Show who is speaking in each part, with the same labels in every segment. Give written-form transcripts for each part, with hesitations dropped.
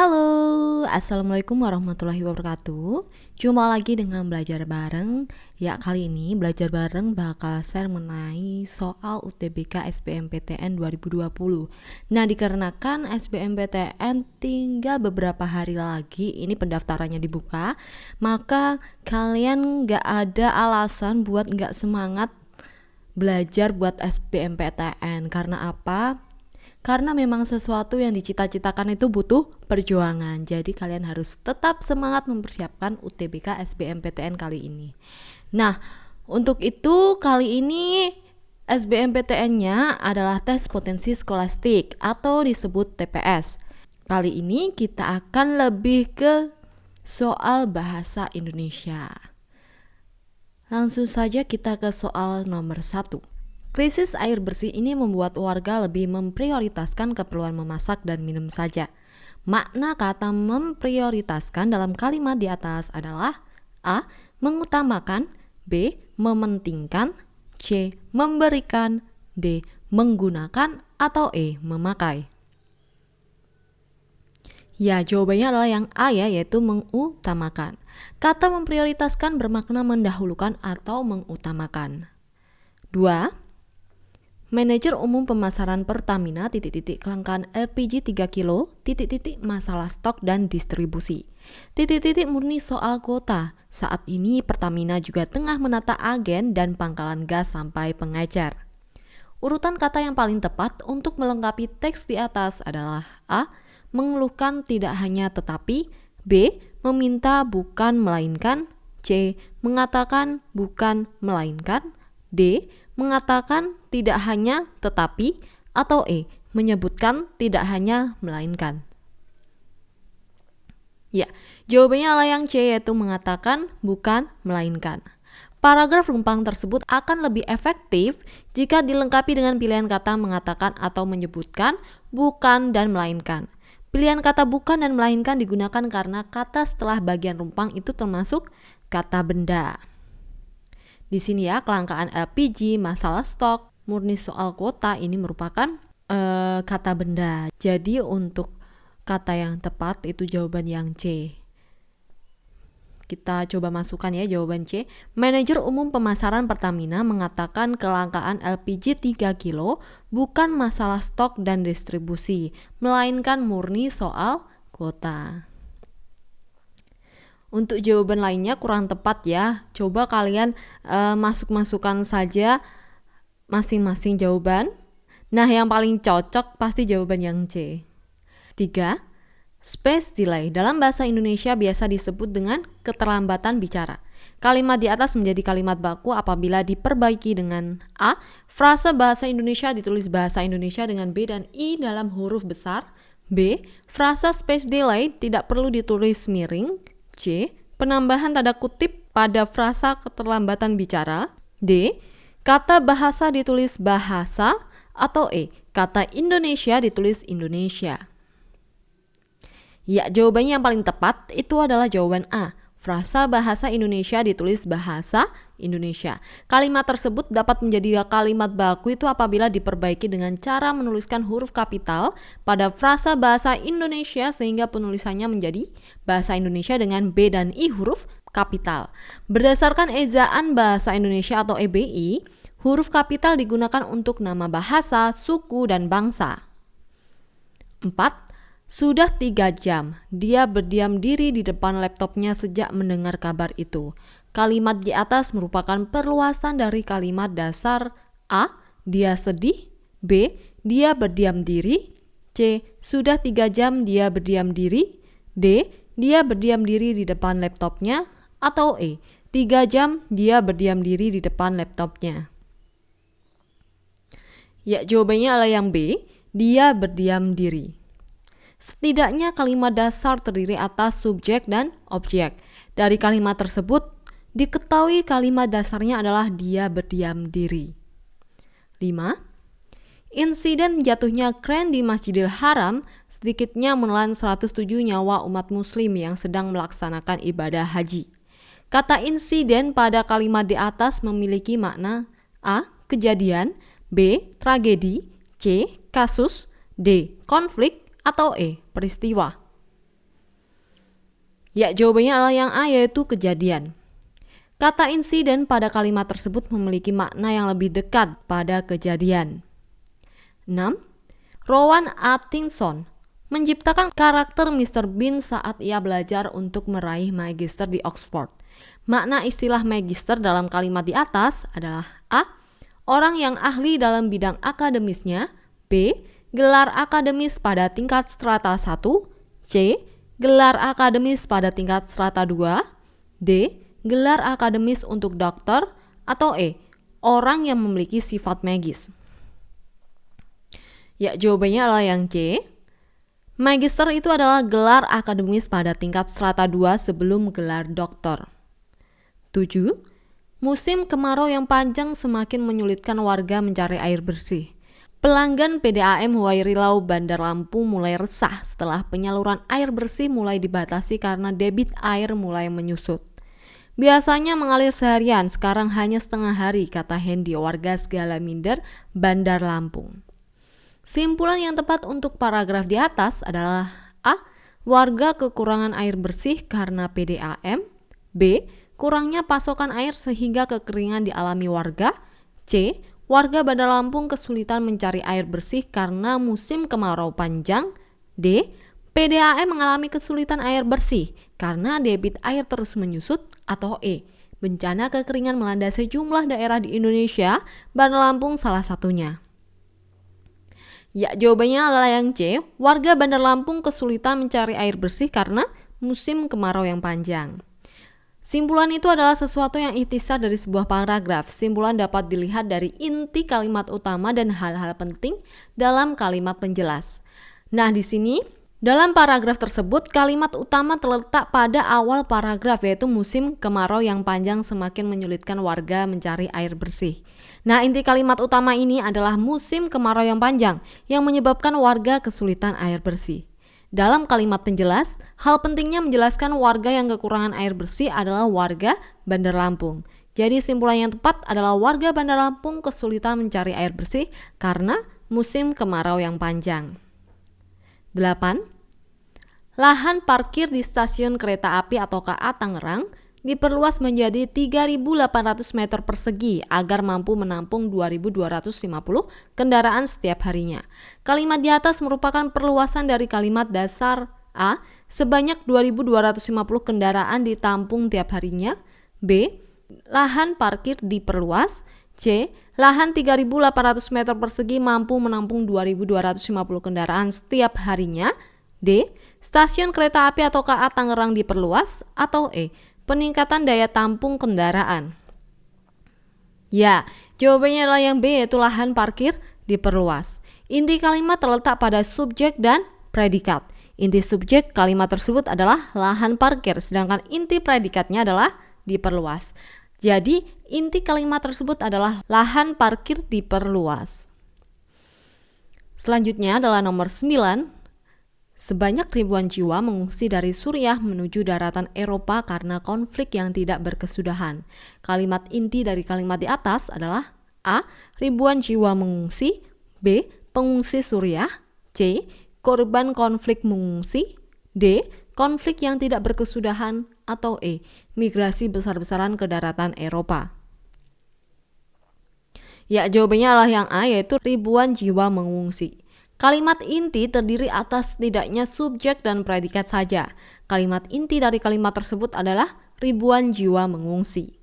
Speaker 1: Halo, Assalamualaikum warahmatullahi wabarakatuh. Jumpa lagi dengan Belajar Bareng. Ya, kali ini Belajar Bareng bakal share mengenai soal UTBK SBMPTN 2020. Nah, dikarenakan SBMPTN tinggal beberapa hari lagi, ini pendaftarannya dibuka, maka kalian gak ada alasan buat gak semangat belajar buat SBMPTN. Karena apa? Karena memang sesuatu yang dicita-citakan itu butuh perjuangan. Jadi kalian harus tetap semangat mempersiapkan UTBK SBMPTN kali ini. Nah, untuk itu kali ini SBMPTN-nya adalah tes potensi skolastik atau disebut TPS. Kali ini kita akan lebih ke soal bahasa Indonesia. Langsung saja kita ke soal nomor 1. Krisis air bersih ini membuat warga lebih memprioritaskan keperluan memasak dan minum saja. Makna kata memprioritaskan dalam kalimat di atas adalah A. Mengutamakan, B. Mementingkan, C. Memberikan, D. Menggunakan, atau E. Memakai. Ya, jawabannya adalah yang A ya, yaitu mengutamakan. Kata memprioritaskan bermakna mendahulukan atau mengutamakan. 2. Manajer Umum Pemasaran Pertamina kelangkaan LPG 3 kilo masalah stok dan distribusi murni soal kuota. Saat ini Pertamina juga tengah menata agen dan pangkalan gas sampai pengecer. Urutan kata yang paling tepat untuk melengkapi teks di atas adalah A. Mengeluhkan tidak hanya tetapi, B. Meminta bukan melainkan, C. Mengatakan bukan melainkan, D. Mengatakan tidak hanya tetapi, atau E. Menyebutkan tidak hanya melainkan. Ya, jawabannya adalah yang C, yaitu mengatakan bukan melainkan. Paragraf rumpang tersebut akan lebih efektif jika dilengkapi dengan pilihan kata mengatakan atau menyebutkan bukan dan melainkan. Pilihan kata bukan dan melainkan digunakan karena kata setelah bagian rumpang itu termasuk kata benda. Di sini ya, kelangkaan LPG, masalah stok, murni soal kuota ini merupakan kata benda. Jadi untuk kata yang tepat itu jawaban yang C. Kita coba masukkan ya jawaban C. Manajer Umum Pemasaran Pertamina mengatakan kelangkaan LPG 3 kilo bukan masalah stok dan distribusi, melainkan murni soal kuota. Untuk jawaban lainnya kurang tepat ya. Coba kalian masukkan saja masing-masing jawaban. Nah, yang paling cocok pasti jawaban yang C. 3. Space delay dalam bahasa Indonesia biasa disebut dengan keterlambatan bicara. Kalimat di atas menjadi kalimat baku apabila diperbaiki dengan A. Frase bahasa Indonesia ditulis bahasa Indonesia dengan B dan I dalam huruf besar. B. Frase space delay tidak perlu ditulis miring. C. Penambahan tanda kutip pada frasa keterlambatan bicara. D. Kata bahasa ditulis bahasa. Atau E. Kata Indonesia ditulis Indonesia. Ya, jawabannya yang paling tepat itu adalah jawaban A. Frasa bahasa Indonesia ditulis bahasa Indonesia. Kalimat tersebut dapat menjadi kalimat baku itu apabila diperbaiki dengan cara menuliskan huruf kapital pada frasa bahasa Indonesia sehingga penulisannya menjadi bahasa Indonesia dengan B dan I huruf kapital. Berdasarkan ejaan bahasa Indonesia atau EBI, huruf kapital digunakan untuk nama bahasa, suku, dan bangsa. 4. Sudah 3 jam, dia berdiam diri di depan laptopnya sejak mendengar kabar itu. Kalimat di atas merupakan perluasan dari kalimat dasar A. Dia sedih, B. Dia berdiam diri, C. Sudah 3 jam dia berdiam diri, D. Dia berdiam diri di depan laptopnya, atau E. 3 jam dia berdiam diri di depan laptopnya. Ya, jawabannya adalah yang B. Dia berdiam diri. Setidaknya kalimat dasar terdiri atas subjek dan objek. Dari kalimat tersebut, diketahui kalimat dasarnya adalah dia berdiam diri. 5. Insiden jatuhnya kren di Masjidil Haram sedikitnya menelan 107 nyawa umat muslim yang sedang melaksanakan ibadah haji. Kata insiden pada kalimat di atas memiliki makna A. Kejadian, B. Tragedi, C. Kasus, D. Konflik, atau E. Peristiwa. Ya, jawabannya adalah yang A, yaitu kejadian. Kata insiden pada kalimat tersebut memiliki makna yang lebih dekat pada kejadian. 6. Rowan Atkinson menciptakan karakter Mr. Bean saat ia belajar untuk meraih magister di Oxford. Makna istilah magister dalam kalimat di atas adalah A. Orang yang ahli dalam bidang akademisnya. B. Gelar akademis pada tingkat strata 1. C. Gelar akademis pada tingkat strata 2. D. Gelar akademis untuk dokter. Atau E. Orang yang memiliki sifat magis. Ya, jawabannya adalah yang C. Magister itu adalah gelar akademis pada tingkat strata 2 sebelum gelar doktor. 7. Musim kemarau yang panjang semakin menyulitkan warga mencari air bersih. Pelanggan PDAM Huairilo Bandar Lampung mulai resah setelah penyaluran air bersih mulai dibatasi karena debit air mulai menyusut. Biasanya mengalir seharian, sekarang hanya setengah hari, kata Hendy, warga Segalaminder, Bandar Lampung. Simpulan yang tepat untuk paragraf di atas adalah A. Warga kekurangan air bersih karena PDAM. B. Kurangnya pasokan air sehingga kekeringan dialami warga. C. Warga Bandar Lampung kesulitan mencari air bersih karena musim kemarau panjang. D. PDAM mengalami kesulitan air bersih karena debit air terus menyusut. Atau E. Bencana kekeringan melanda sejumlah daerah di Indonesia, Bandar Lampung salah satunya. Ya, jawabannya adalah yang C. Warga Bandar Lampung kesulitan mencari air bersih karena musim kemarau yang panjang. Simpulan itu adalah sesuatu yang ikhtisar dari sebuah paragraf. Simpulan dapat dilihat dari inti kalimat utama dan hal-hal penting dalam kalimat penjelas. Nah, di sini dalam paragraf tersebut kalimat utama terletak pada awal paragraf, yaitu musim kemarau yang panjang semakin menyulitkan warga mencari air bersih. Nah, inti kalimat utama ini adalah musim kemarau yang panjang yang menyebabkan warga kesulitan air bersih. Dalam kalimat penjelas, hal pentingnya menjelaskan warga yang kekurangan air bersih adalah warga Bandar Lampung. Jadi simpulan yang tepat adalah warga Bandar Lampung kesulitan mencari air bersih karena musim kemarau yang panjang. 8. Lahan parkir di stasiun kereta api atau KA Tangerang diperluas menjadi 3.800 meter persegi agar mampu menampung 2.250 kendaraan setiap harinya. Kalimat di atas merupakan perluasan dari kalimat dasar A. Sebanyak 2.250 kendaraan ditampung tiap harinya. B. Lahan parkir diperluas. C. Lahan 3.800 meter persegi mampu menampung 2.250 kendaraan setiap harinya. D. Stasiun kereta api atau KA Tangerang diperluas. Atau E. Peningkatan daya tampung kendaraan. Ya, jawabannya adalah yang B, yaitu lahan parkir diperluas. Inti kalimat terletak pada subjek dan predikat. Inti subjek kalimat tersebut adalah lahan parkir, sedangkan inti predikatnya adalah diperluas. Jadi, inti kalimat tersebut adalah lahan parkir diperluas. Selanjutnya adalah nomor 9. Sebanyak ribuan jiwa mengungsi dari Suriah menuju daratan Eropa karena konflik yang tidak berkesudahan. Kalimat inti dari kalimat di atas adalah A. Ribuan jiwa mengungsi. B. Pengungsi Suriah. C. Korban konflik mengungsi. D. Konflik yang tidak berkesudahan. Atau E. Migrasi besar-besaran ke daratan Eropa. Ya, jawabannya adalah yang A, yaitu ribuan jiwa mengungsi. Kalimat inti terdiri atas setidaknya subjek dan predikat saja. Kalimat inti dari kalimat tersebut adalah ribuan jiwa mengungsi.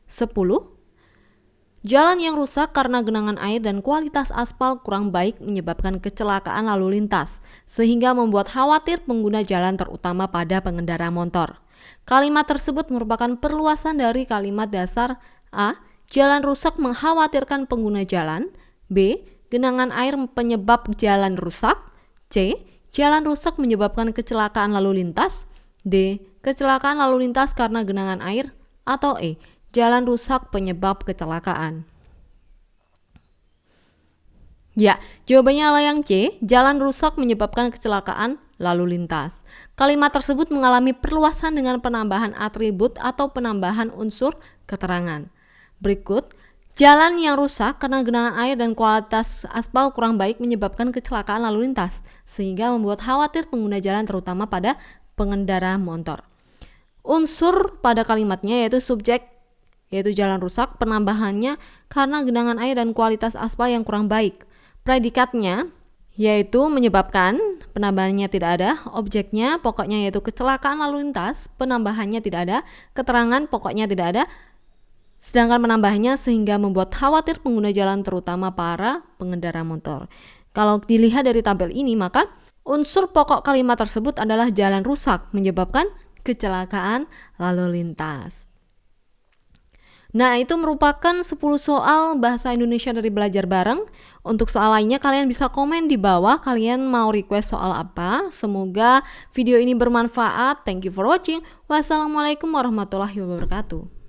Speaker 1: 10. Jalan yang rusak karena genangan air dan kualitas aspal kurang baik menyebabkan kecelakaan lalu lintas, sehingga membuat khawatir pengguna jalan terutama pada pengendara motor. Kalimat tersebut merupakan perluasan dari kalimat dasar A. Jalan rusak mengkhawatirkan pengguna jalan. B. Genangan air penyebab jalan rusak. C. Jalan rusak menyebabkan kecelakaan lalu lintas. D. Kecelakaan lalu lintas karena genangan air. Atau E. Jalan rusak penyebab kecelakaan. Ya, jawabannya adalah yang C. Jalan rusak menyebabkan kecelakaan lalu lintas. Kalimat tersebut mengalami perluasan dengan penambahan atribut atau penambahan unsur keterangan. Berikut. Jalan yang rusak karena genangan air dan kualitas aspal kurang baik menyebabkan kecelakaan lalu lintas, sehingga membuat khawatir pengguna jalan terutama pada pengendara motor. Unsur pada kalimatnya yaitu subjek, yaitu jalan rusak, penambahannya karena genangan air dan kualitas aspal yang kurang baik. Predikatnya yaitu menyebabkan, penambahannya tidak ada. Objeknya pokoknya yaitu kecelakaan lalu lintas, penambahannya tidak ada. Keterangan pokoknya tidak ada. Sedangkan penambahannya sehingga membuat khawatir pengguna jalan terutama para pengendara motor. Kalau dilihat dari tabel ini, maka unsur pokok kalimat tersebut adalah jalan rusak menyebabkan kecelakaan lalu lintas. Nah, itu merupakan 10 soal bahasa Indonesia dari belajar bareng. Untuk soal lainnya kalian bisa komen di bawah, kalian mau request soal apa. Semoga video ini bermanfaat. Thank you for watching. Wassalamualaikum warahmatullahi wabarakatuh.